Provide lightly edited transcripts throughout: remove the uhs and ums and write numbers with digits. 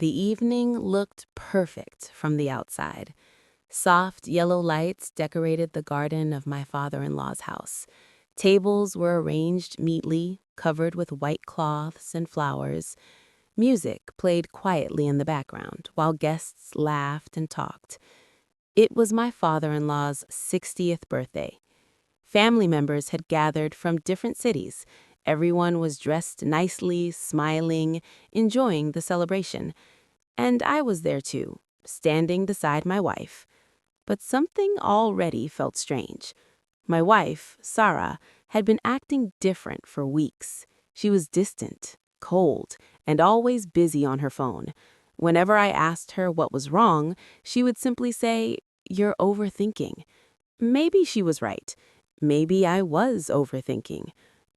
The evening looked perfect from the outside. Soft yellow lights decorated the garden of my father-in-law's house. Tables were arranged neatly, covered with white cloths and flowers. Music played quietly in the background while guests laughed and talked. It was my father-in-law's 60th birthday. Family members had gathered from different cities. Everyone was dressed nicely, smiling, enjoying the celebration. And I was there too, standing beside my wife. But something already felt strange. My wife, Sarah, had been acting different for weeks. She was distant, cold, and always busy on her phone. Whenever I asked her what was wrong, she would simply say, "You're overthinking." Maybe she was right. Maybe I was overthinking.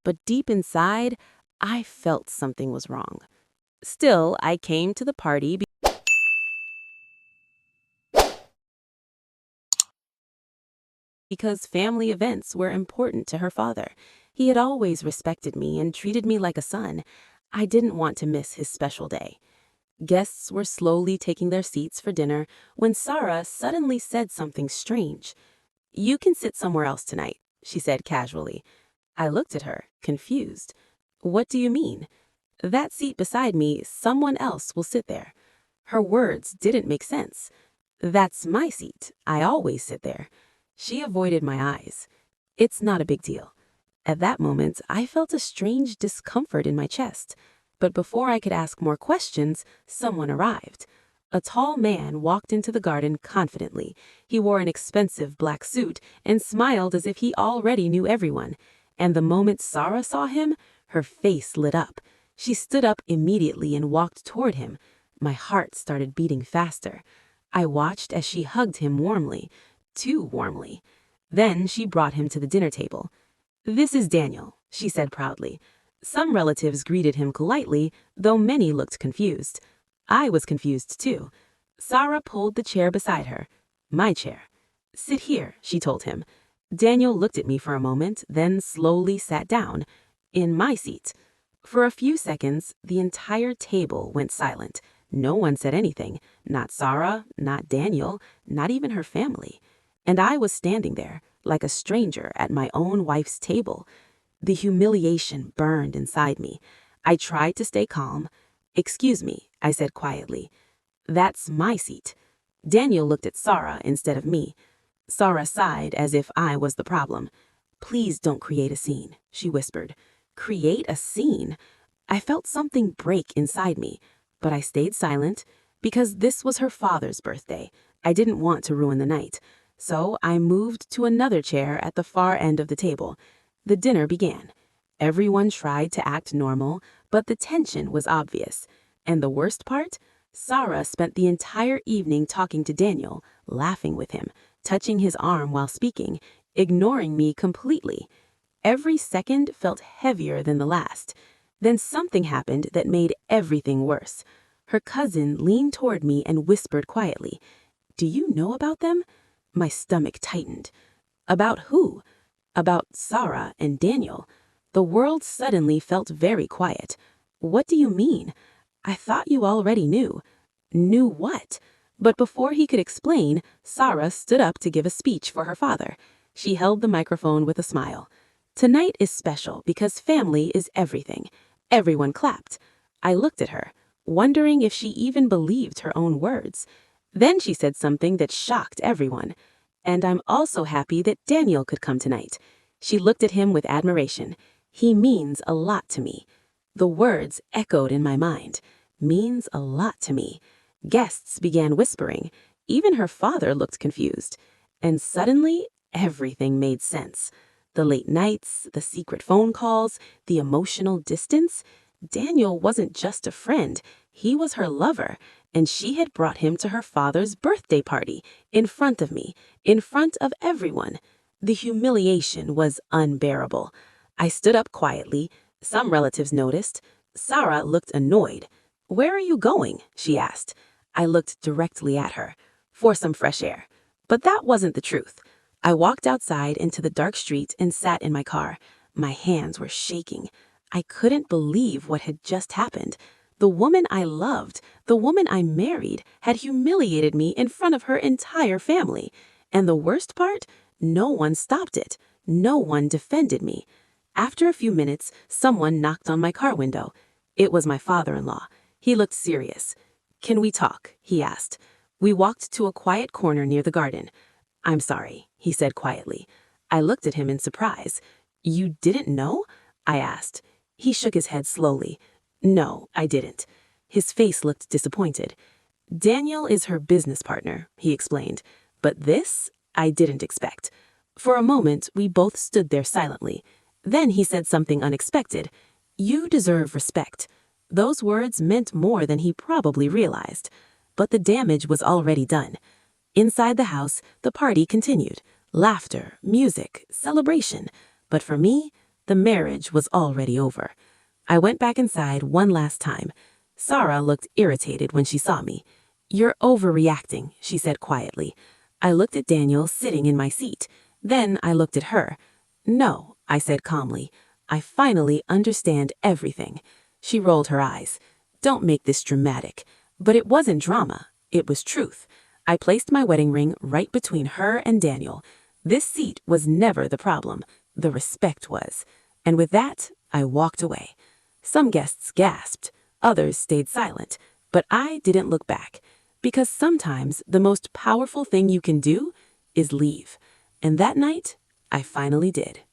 But deep inside, I felt something was wrong. Still, I came to the party because family events were important to her father. He had always respected me and treated me like a son. I didn't want to miss his special day. Guests were slowly taking their seats for dinner when Sarah suddenly said something strange. "You can sit somewhere else tonight," she said casually. I looked at her, confused. "What do you mean?" "That seat beside me, someone else will sit there." Her words didn't make sense. "That's my seat. I always sit there." She avoided my eyes. "It's not a big deal." At that moment, I felt a strange discomfort in my chest. But before I could ask more questions, someone arrived. A tall man walked into the garden confidently. He wore an expensive black suit and smiled as if he already knew everyone. And the moment Sarah saw him, her face lit up. She stood up immediately and walked toward him. My heart started beating faster. I watched as she hugged him warmly, too warmly. Then she brought him to the dinner table. "This is Daniel," she said proudly. Some relatives greeted him politely, though many looked confused. I was confused too. Sarah pulled the chair beside her. My chair. "Sit here," she told him. Daniel looked at me for a moment, then slowly sat down, in my seat. For a few seconds, the entire table went silent. No one said anything. Not Sarah, not Daniel, not even her family. And I was standing there, like a stranger at my own wife's table. The humiliation burned inside me. I tried to stay calm. "Excuse me," I said quietly. "That's my seat." Daniel looked at Sarah instead of me. Sarah sighed as if I was the problem. "Please don't create a scene," she whispered. Create a scene? I felt something break inside me, but I stayed silent because this was her father's birthday. I didn't want to ruin the night. So I moved to another chair at the far end of the table. The dinner began. Everyone tried to act normal, but the tension was obvious. And the worst part? Sarah spent the entire evening talking to Daniel, laughing with him, touching his arm while speaking, ignoring me completely. Every second felt heavier than the last. Then something happened that made everything worse. Her cousin leaned toward me and whispered quietly, "Do you know about them?" My stomach tightened. About who? About Sarah and Daniel. The world suddenly felt very quiet. "What do you mean? I thought you already knew." Knew what? But before he could explain, Sarah stood up to give a speech for her father. She held the microphone with a smile. "Tonight is special because family is everything." Everyone clapped. I looked at her, wondering if she even believed her own words. Then she said something that shocked everyone. "And I'm also happy that Daniel could come tonight." She looked at him with admiration. "He means a lot to me." The words echoed in my mind. Means a lot to me. Guests began whispering. Even her father looked confused. And suddenly, everything made sense. The late nights, the secret phone calls, the emotional distance. Daniel wasn't just a friend. He was her lover. And she had brought him to her father's birthday party, in front of me, in front of everyone. The humiliation was unbearable. I stood up quietly. Some relatives noticed. Sarah looked annoyed. "Where are you going?" she asked. I looked directly at her. "For some fresh air." But that wasn't the truth. I walked outside into the dark street and sat in my car. My hands were shaking. I couldn't believe what had just happened. The woman I loved, the woman I married, had humiliated me in front of her entire family. And the worst part? No one stopped it. No one defended me. After a few minutes, someone knocked on my car window. It was my father-in-law. He looked serious. "Can we talk?" he asked. We walked to a quiet corner near the garden. "I'm sorry," he said quietly. I looked at him in surprise. "You didn't know?" I asked. He shook his head slowly. "No, I didn't." His face looked disappointed. "Daniel is her business partner," he explained. "But this, I didn't expect." For a moment, we both stood there silently. Then he said something unexpected. "You deserve respect." Those words meant more than he probably realized. But the damage was already done. Inside the house, the party continued. Laughter, music, celebration. But for me, the marriage was already over. I went back inside one last time. Sarah looked irritated when she saw me. "You're overreacting," she said quietly. I looked at Daniel sitting in my seat. Then I looked at her. "No," I said calmly. "I finally understand everything." She rolled her eyes. "Don't make this dramatic." But it wasn't drama. It was truth. I placed my wedding ring right between her and Daniel. This seat was never the problem. The respect was. And with that, I walked away. Some guests gasped. Others stayed silent. But I didn't look back. Because sometimes the most powerful thing you can do is leave. And that night, I finally did.